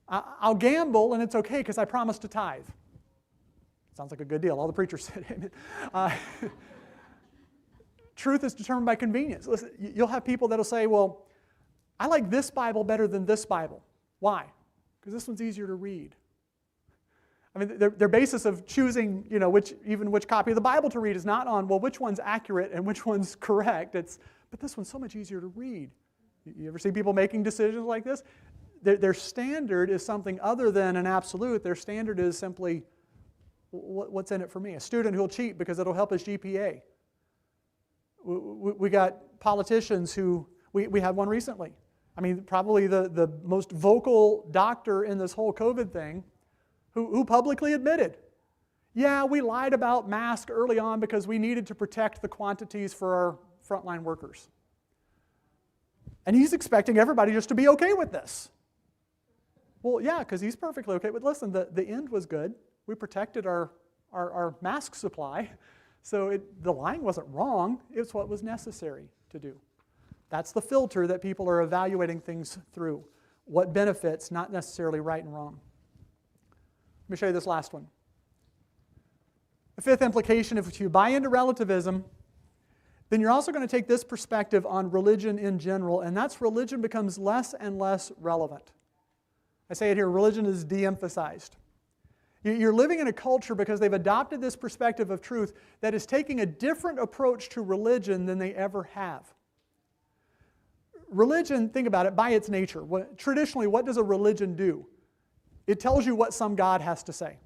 I'll gamble and it's okay because I promised to tithe. Sounds like a good deal. All the preachers said amen. Truth is determined by convenience. Listen, you'll have people that'll say, well, I like this Bible better than this Bible. Why? Because this one's easier to read. I mean, their basis of choosing, which copy of the Bible to read is not on, well, which one's accurate and which one's correct. But this one's so much easier to read. You ever see people making decisions like this? Their standard is something other than an absolute. Their standard is simply, what's in it for me? A student who'll cheat because it'll help his GPA. We got politicians who, we had one recently. I mean, probably the most vocal doctor in this whole COVID thing, who publicly admitted, yeah, we lied about masks early on because we needed to protect the quantities for our frontline workers. And he's expecting everybody just to be okay with this. Well, yeah, because he's perfectly okay. But listen, the end was good. We protected our mask supply. So the lying wasn't wrong. It's what was necessary to do. That's the filter that people are evaluating things through. What benefits, not necessarily right and wrong. Let me show you this last one. The fifth implication, if you buy into relativism, then you're also going to take this perspective on religion in general, and that's religion becomes less and less relevant. I say it here, religion is de-emphasized. You're living in a culture because they've adopted this perspective of truth that is taking a different approach to religion than they ever have. Religion, think about it, by its nature, traditionally, what does a religion do? It tells you what some God has to say.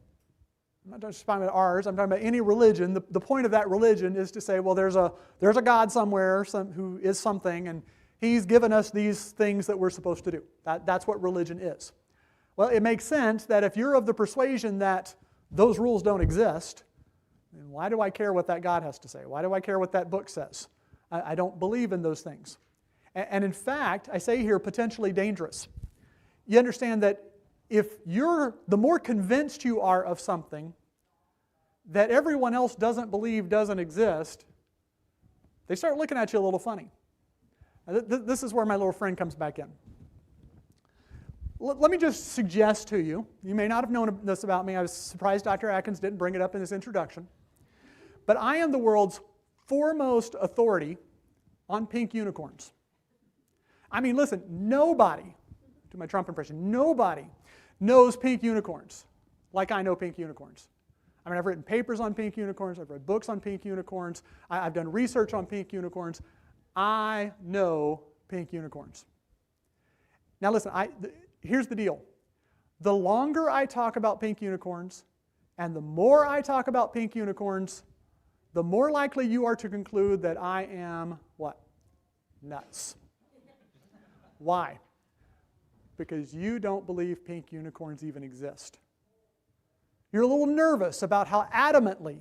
I'm not just talking about ours, I'm talking about any religion. The point of that religion is to say, well, there's a God somewhere who is something, and He's given us these things that we're supposed to do. That's what religion is. Well, it makes sense that if you're of the persuasion that those rules don't exist, then why do I care what that God has to say? Why do I care what that book says? I don't believe in those things. And in fact, I say here, potentially dangerous. You understand that the more convinced you are of something that everyone else doesn't believe doesn't exist, they start looking at you a little funny. This is where my little friend comes back in. Let me just suggest to you, you may not have known this about me, I was surprised Dr. Atkins didn't bring it up in his introduction, but I am the world's foremost authority on pink unicorns. I mean, listen, nobody, do my Trump impression, nobody knows pink unicorns like I know pink unicorns. I mean, I've written papers on pink unicorns, I've read books on pink unicorns, I've done research on pink unicorns. I know pink unicorns. Now listen, here's the deal. The longer I talk about pink unicorns and the more I talk about pink unicorns, the more likely you are to conclude that I am, what? Nuts. Why? Because you don't believe pink unicorns even exist. You're a little nervous about how adamantly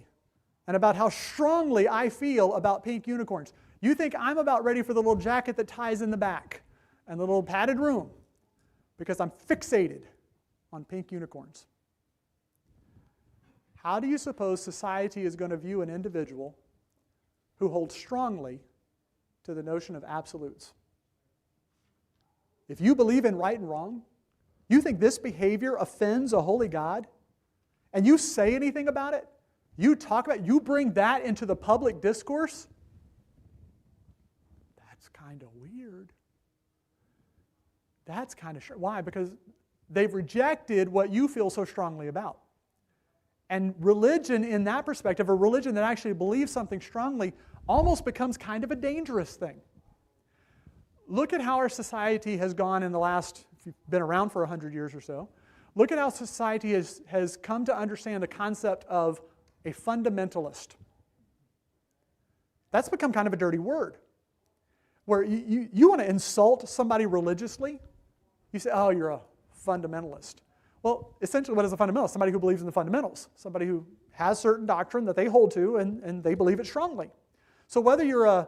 and about how strongly I feel about pink unicorns. You think I'm about ready for the little jacket that ties in the back and the little padded room because I'm fixated on pink unicorns. How do you suppose society is going to view an individual who holds strongly to the notion of absolutes? If you believe in right and wrong, you think this behavior offends a holy God, and you say anything about it, you talk about it, you bring that into the public discourse, that's kind of weird. That's kind of why? Because they've rejected what you feel so strongly about. And religion in that perspective, a religion that actually believes something strongly, almost becomes kind of a dangerous thing. Look at how our society has gone in the last, if you've been around for 100 years or so, look at how society has come to understand the concept of a fundamentalist. That's become kind of a dirty word. Where you want to insult somebody religiously, you say, oh, you're a fundamentalist. Well, essentially, what is a fundamentalist? Somebody who believes in the fundamentals. Somebody who has certain doctrine that they hold to and they believe it strongly. So whether you're a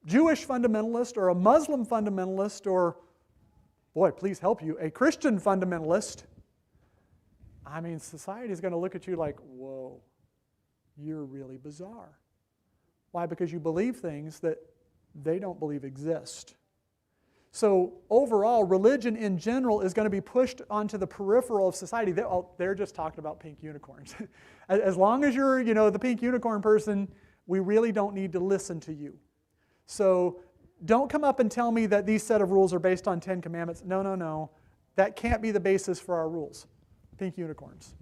Jewish fundamentalist or a Muslim fundamentalist or, boy, please help you, a Christian fundamentalist, I mean, society is going to look at you like, whoa, you're really bizarre. Why? Because you believe things that they don't believe exist. So overall, religion in general is going to be pushed onto the peripheral of society. They're just talking about pink unicorns. As long as you're, the pink unicorn person, we really don't need to listen to you. So don't come up and tell me that these set of rules are based on 10 commandments. No. That can't be the basis for our rules. Pink unicorns.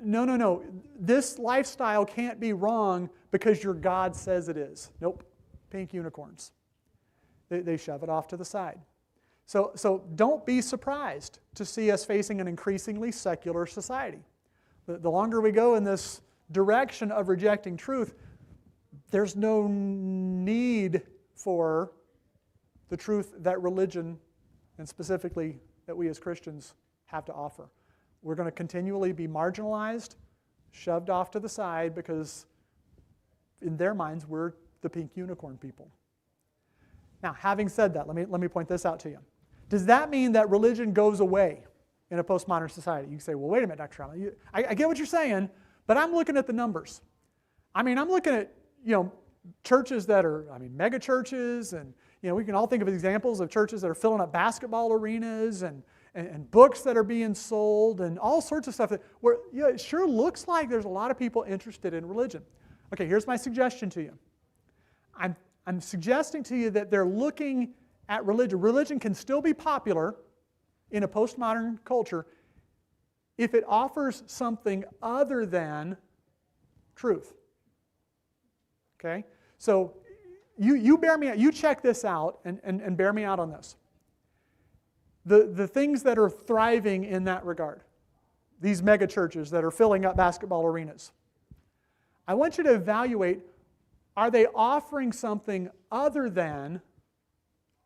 No. This lifestyle can't be wrong because your God says it is. Nope. Pink unicorns. They shove it off to the side. So don't be surprised to see us facing an increasingly secular society. The longer we go in this direction of rejecting truth, there's no need for the truth that religion, and specifically that we as Christians, have to offer. We're going to continually be marginalized, shoved off to the side, because in their minds, we're the pink unicorn people. Now, having said that, let me point this out to you. Does that mean that religion goes away in a postmodern society? You can say, well, wait a minute, Dr. Troutman. I get what you're saying, but I'm looking at the numbers. I mean, I'm looking at, churches that are, mega churches, and, we can all think of examples of churches that are filling up basketball arenas and books that are being sold and all sorts of stuff where it sure looks like there's a lot of people interested in religion. Okay, here's my suggestion to you. I'm suggesting to you that they're looking at religion. Religion can still be popular in a postmodern culture if it offers something other than truth. Okay? So you bear me out. You check this out and bear me out on this. The things that are thriving in that regard, these mega churches that are filling up basketball arenas, I want you to evaluate, are they offering something other than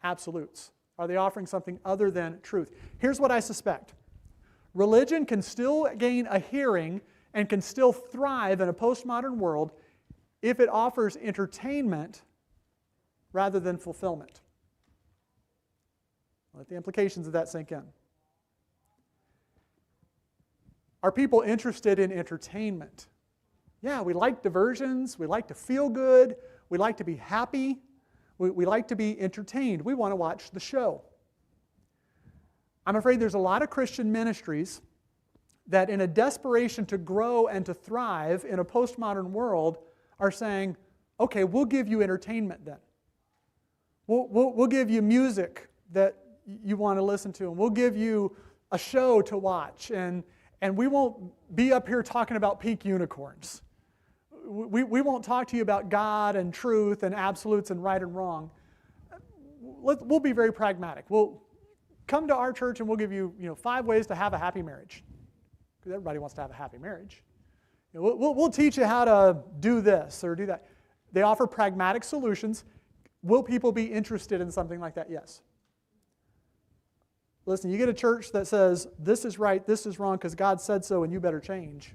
absolutes? Are they offering something other than truth? Here's what I suspect. Religion can still gain a hearing and can still thrive in a postmodern world if it offers entertainment rather than fulfillment. Let the implications of that sink in. Are people interested in entertainment? Yeah, we like diversions. We like to feel good. We like to be happy. We like to be entertained. We want to watch the show. I'm afraid there's a lot of Christian ministries that in a desperation to grow and to thrive in a postmodern world are saying, okay, we'll give you entertainment then. We'll give you music that you want to listen to, and we'll give you a show to watch, and we won't be up here talking about pink unicorns. We won't talk to you about God and truth and absolutes and right and wrong. We'll be very pragmatic. We'll come to our church and we'll give you 5 ways to have a happy marriage. Because everybody wants to have a happy marriage. We'll teach you how to do this or do that. They offer pragmatic solutions. Will people be interested in something like that? Yes. Listen, you get a church that says, this is right, this is wrong, because God said so, and you better change.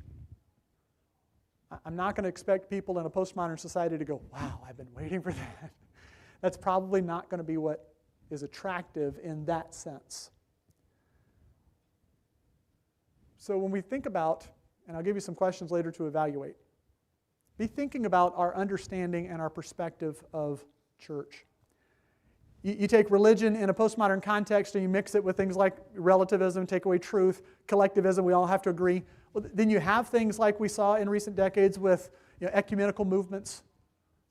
I'm not going to expect people in a postmodern society to go, wow, I've been waiting for that. That's probably not going to be what is attractive in that sense. So when we think about, and I'll give you some questions later to evaluate, be thinking about our understanding and our perspective of church. You take religion in a postmodern context and you mix it with things like relativism, take away truth, collectivism, we all have to agree. Well, then you have things like we saw in recent decades with ecumenical movements.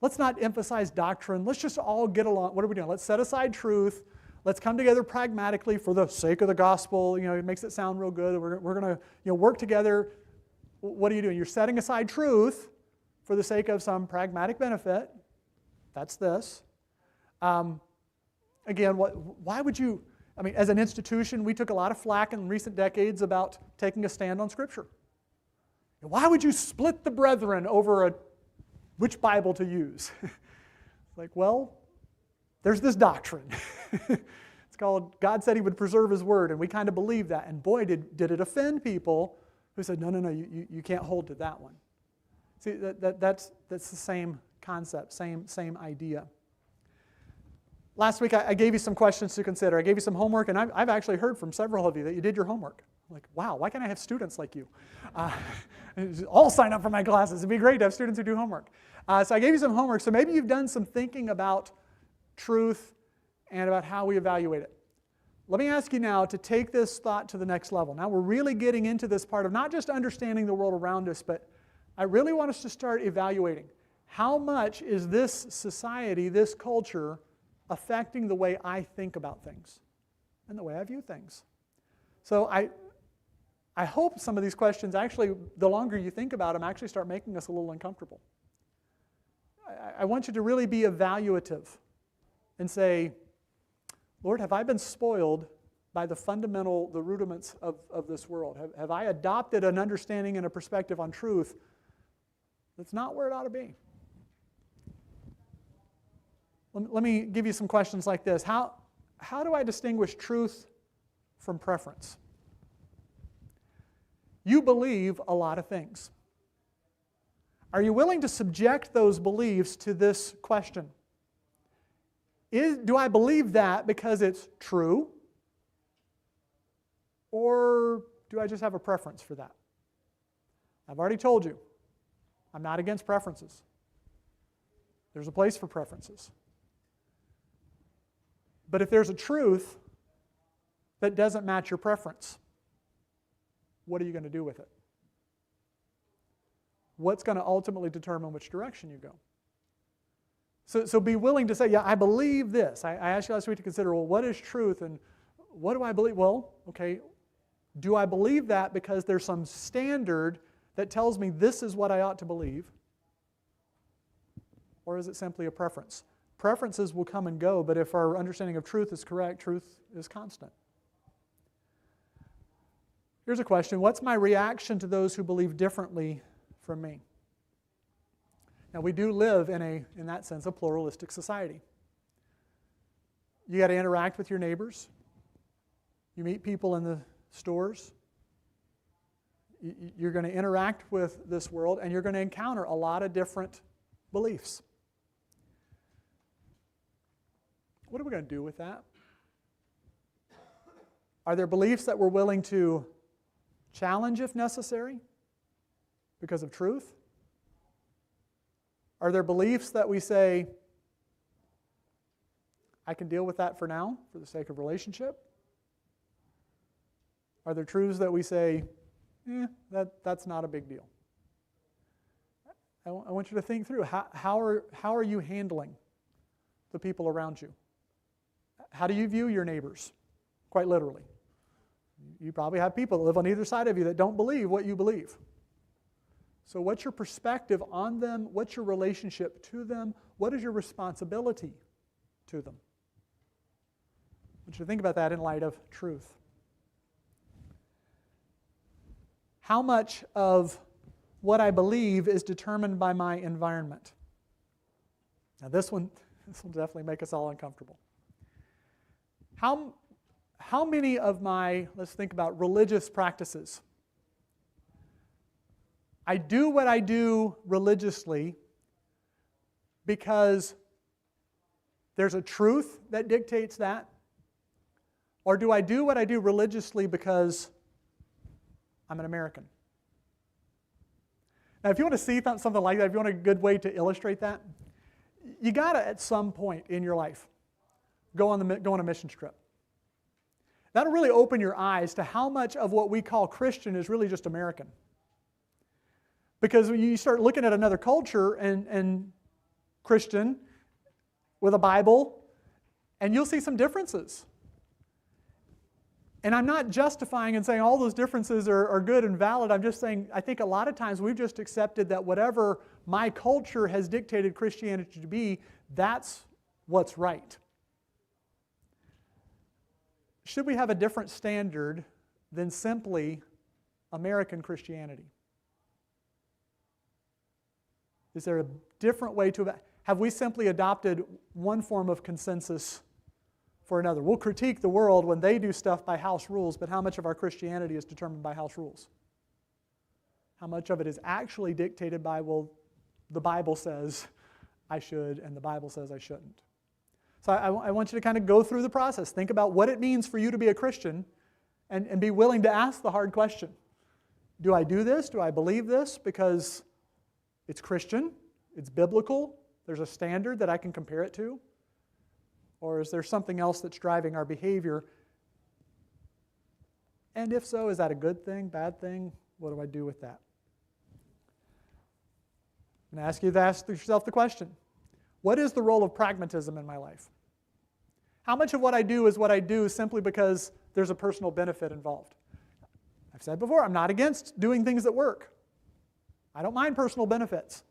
Let's not emphasize doctrine. Let's just all get along. What are we doing? Let's set aside truth. Let's come together pragmatically for the sake of the gospel. It makes it sound real good. We're going to work together. What are you doing? You're setting aside truth for the sake of some pragmatic benefit. That's this. Again, why would you, as an institution, we took a lot of flack in recent decades about taking a stand on Scripture. Why would you split the brethren over which Bible to use? like, well, there's this doctrine. It's called God said he would preserve his word, and we kind of believe that. And boy, did it offend people who said, no, you can't hold to that one. See, that's the same concept, same idea. Last week, I gave you some questions to consider. I gave you some homework, and I've actually heard from several of you that you did your homework. I'm like, wow, why can't I have students like you? All sign up for my classes. It'd be great to have students who do homework. So I gave you some homework. So maybe you've done some thinking about truth and about how we evaluate it. Let me ask you now to take this thought to the next level. Now we're really getting into this part of not just understanding the world around us, but I really want us to start evaluating how much is this society, this culture, affecting the way I think about things and the way I view things. So I hope some of these questions actually, the longer you think about them, actually start making us a little uncomfortable. I want you to really be evaluative and say, Lord, have I been spoiled by the rudiments of this world? Have I adopted an understanding and a perspective on truth that's not where it ought to be? Let me give you some questions like this. How do I distinguish truth from preference? You believe a lot of things. Are you willing to subject those beliefs to this question? Do I believe that because it's true? Or do I just have a preference for that? I've already told you, I'm not against preferences. There's a place for preferences. But if there's a truth that doesn't match your preference, what are you going to do with it? What's going to ultimately determine which direction you go? So be willing to say, yeah, I believe this. I asked you last week to consider, well, what is truth and what do I believe? Well, okay, do I believe that because there's some standard that tells me this is what I ought to believe? Or is it simply a preference? Preferences will come and go, but if our understanding of truth is correct, truth is constant. Here's a question. What's my reaction to those who believe differently from me? Now, we do live in that sense, a pluralistic society. You got to interact with your neighbors. You meet people in the stores. You're going to interact with this world, and you're going to encounter a lot of different beliefs. What are we going to do with that? Are there beliefs that we're willing to challenge if necessary because of truth? Are there beliefs that we say, I can deal with that for now for the sake of relationship? Are there truths that we say, that's not a big deal? I want you to think through, how are you handling the people around you? How do you view your neighbors? Quite literally. You probably have people that live on either side of you that don't believe what you believe. So what's your perspective on them? What's your relationship to them? What is your responsibility to them? I want you to think about that in light of truth. How much of what I believe is determined by my environment? Now this will definitely make us all uncomfortable. How many of my, let's think about religious practices, I do what I do religiously because there's a truth that dictates that? Or do I do what I do religiously because I'm an American? Now, if you want to see something like that, if you want a good way to illustrate that, you got to, at some point in your life, go on a mission trip. That'll really open your eyes to how much of what we call Christian is really just American. Because when you start looking at another culture and Christian with a Bible, and you'll see some differences. And I'm not justifying and saying all those differences are good and valid. I'm just saying I think a lot of times we've just accepted that whatever my culture has dictated Christianity to be, that's what's right. Should we have a different standard than simply American Christianity? Is there a different way to have we simply adopted one form of consensus for another? We'll critique the world when they do stuff by house rules, but how much of our Christianity is determined by house rules? How much of it is actually dictated by, well, the Bible says I should, and the Bible says I shouldn't? So I want you to kind of go through the process. Think about what it means for you to be a Christian, and be willing to ask the hard question. Do I do this? Do I believe this because it's Christian, it's biblical, there's a standard that I can compare it to? Or is there something else that's driving our behavior? And if so, is that a good thing, bad thing? What do I do with that? I'm going to ask you to ask yourself the question, what is the role of pragmatism in my life? How much of what I do is what I do simply because there's a personal benefit involved? I've said before, I'm not against doing things that work. I don't mind personal benefits.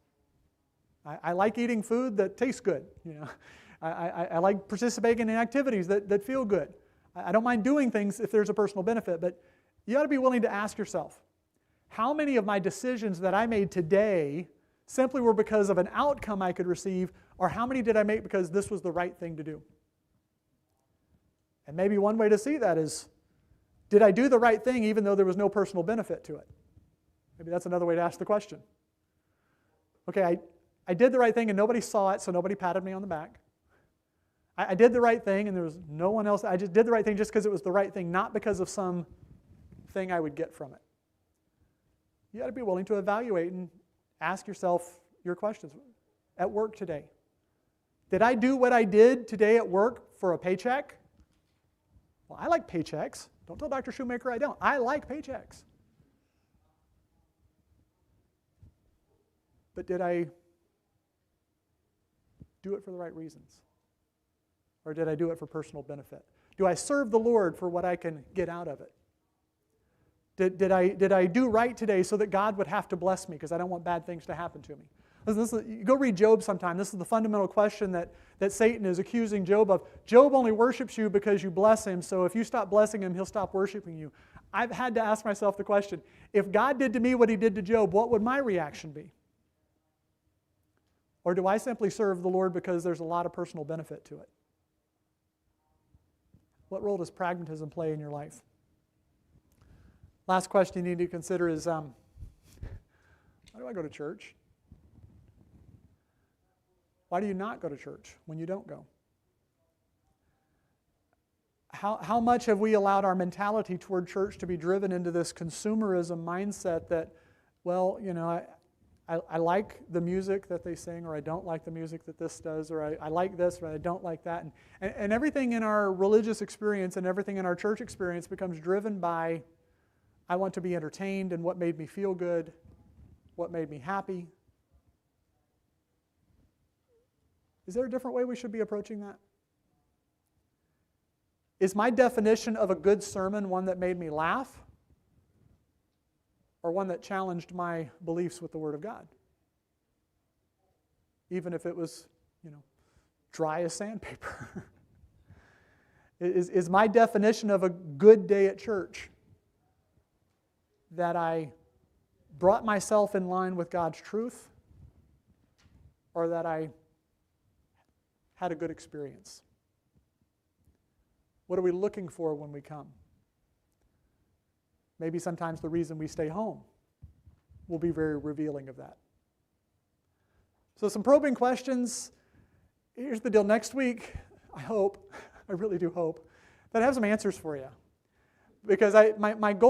I like eating food that tastes good. I like participating in activities that feel good. I don't mind doing things if there's a personal benefit, but you ought to be willing to ask yourself, how many of my decisions that I made today simply were because of an outcome I could receive, or how many did I make because this was the right thing to do? And maybe one way to see that is, did I do the right thing even though there was no personal benefit to it? Maybe that's another way to ask the question. Okay, I did the right thing and nobody saw it, so nobody patted me on the back. I did the right thing and there was no one else. I just did the right thing just because it was the right thing, not because of some thing I would get from it. You got to be willing to evaluate and ask yourself your questions. At work today, did I do what I did today at work for a paycheck? Well, I like paychecks. Don't tell Dr. Shoemaker I don't. I like paychecks. But did I do it for the right reasons? Or did I do it for personal benefit? Do I serve the Lord for what I can get out of it? Did I do right today so that God would have to bless me because I don't want bad things to happen to me? Listen, you go read Job sometime. This is the fundamental question that Satan is accusing Job of. Job only worships you because you bless him, so if you stop blessing him, he'll stop worshiping you. I've had to ask myself the question, if God did to me what he did to Job, what would my reaction be? Or do I simply serve the Lord because there's a lot of personal benefit to it? What role does pragmatism play in your life? Last question you need to consider is, why do I go to church? Why do you not go to church when you don't go? How much have we allowed our mentality toward church to be driven into this consumerism mindset that, well, I like the music that they sing, or I don't like the music that this does, or I like this, or I don't like that. And everything in our religious experience and everything in our church experience becomes driven by, I want to be entertained and what made me feel good, what made me happy. Is there a different way we should be approaching that? Is my definition of a good sermon one that made me laugh, or one that challenged my beliefs with the Word of God? Even if it was, dry as sandpaper. Is my definition of a good day at church that I brought myself in line with God's truth, or that I had a good experience? What are we looking for when we come? Maybe sometimes the reason we stay home will be very revealing of that. So some probing questions. Here's the deal. Next week, I hope, I really do hope, that I have some answers for you. Because my goal